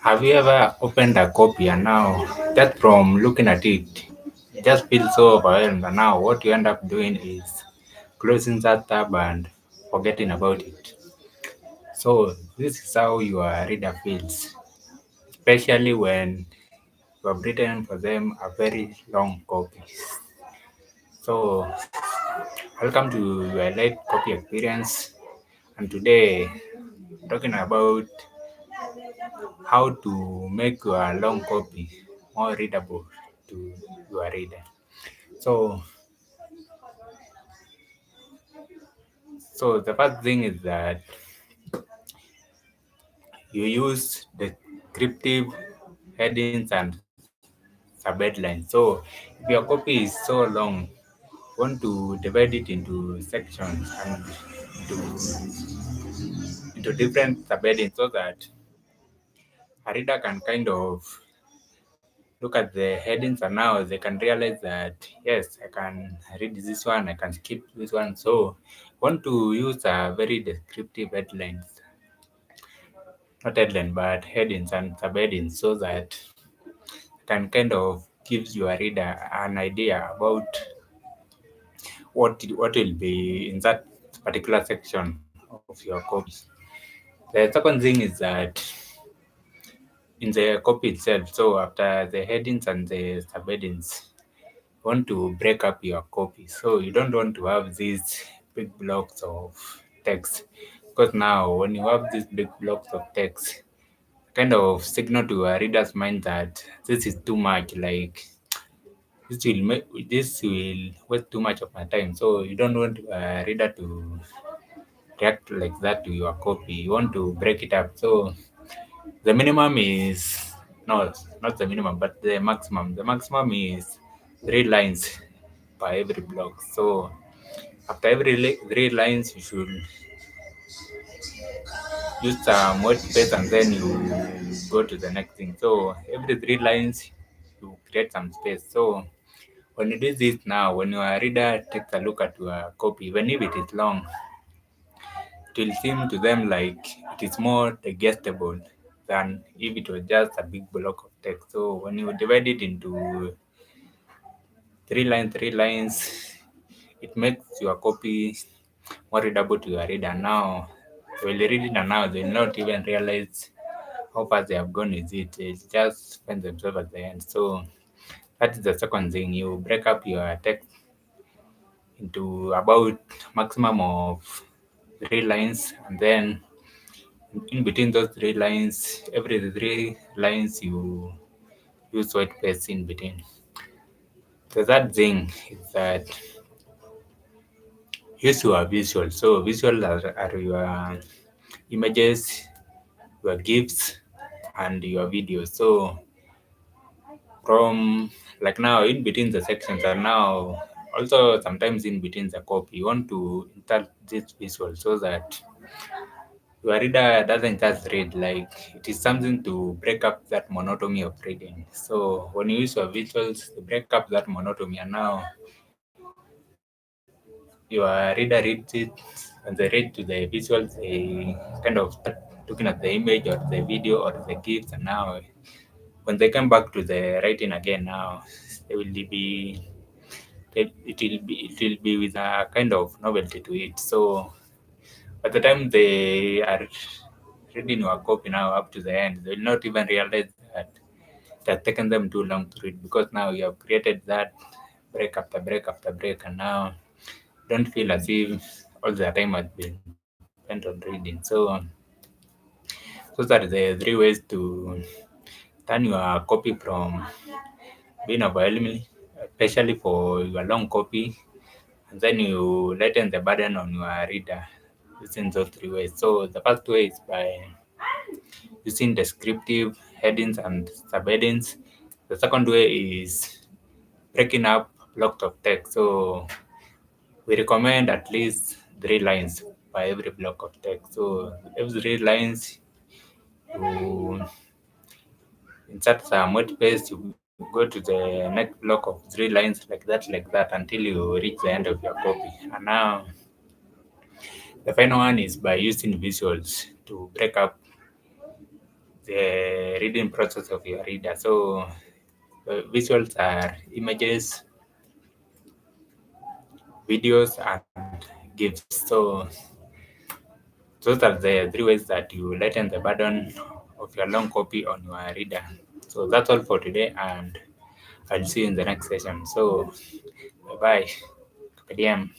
Have you ever opened a copy and now, just from looking at it, you just feel so overwhelmed, and now what you end up doing is closing that tab and forgetting about it? So, this is how your reader feels, especially when you have written for them a very long copy. So, welcome to your late copy experience, and today, talking about how to make your long copy more readable to your reader. So, so the first thing is that you use descriptive headings and subheadlines. So, if your copy is so long, you want to divide it into sections and into, into different subheadings so that a reader can kind of look at the headings and now they can realize that yes, I can read this one, I can skip this one. So, want to use a very descriptive headlines, not headline, but headings and subheadings so that can kind of gives your reader an idea about what will be in that particular section of your copy. The second thing is that in the copy itself, so after the headings and the subheadings, you want to break up your copy. So you don't want to have these big blocks of text, because now when you have these big blocks of text, kind of signal to a reader's mind that this is too much. Like this will waste too much of my time. So you don't want a reader to react like that to your copy. You want to break it up. So the minimum is no, not the minimum, but the maximum. The maximum is 3 lines per every block. So after every 3 lines, you should use some white space and then you go to the next thing. So every 3 lines, you create some space. So when you do this now, when your reader takes a look at your copy, even if it is long, it will seem to them like it is more digestible than if it was just a big block of text. So when you divide it into 3 lines, it makes your copy more readable to your reader. Now, when they read it now, they will not even realize how far they have gone with it. They just find themselves at the end. So that is the second thing. You break up your text into about maximum of 3 lines, and then in between those 3 lines, every 3 lines you use white space in between. The third thing is that use your visual. So visual are your images, your gifs, and your videos. So from like now in between the sections and now also sometimes in between the copy, you want to insert this visual so that your reader doesn't just read, like it is something to break up that monotony of reading. So when you use your visuals to break up that monotony, and now your reader reads it and they read to the visuals, they kind of start looking at the image or the video or the gifs, and now when they come back to the writing again, now they will be it will be with a kind of novelty to it. So by the time they are reading your copy now up to the end, they will not even realize that it has taken them too long to read, because now you have created that break after break after break, and now don't feel as if all the time has been spent on reading. So those are the 3 ways to turn your copy from being overwhelming, especially for your long copy, and then you lighten the burden on your reader using those 3 ways. So the first way is by using descriptive headings and subheadings. The second way is breaking up blocks of text. So we recommend at least 3 lines by every block of text. So every 3 lines, you insert some white space, you go to the next block of 3 lines like that, until you reach the end of your copy. And now the final one is by using visuals to break up the reading process of your reader. So visuals are images, videos, and GIFs. So those are the three ways that you lighten the burden of your long copy on your reader. So that's all for today, and I'll see you in the next session. So bye bye.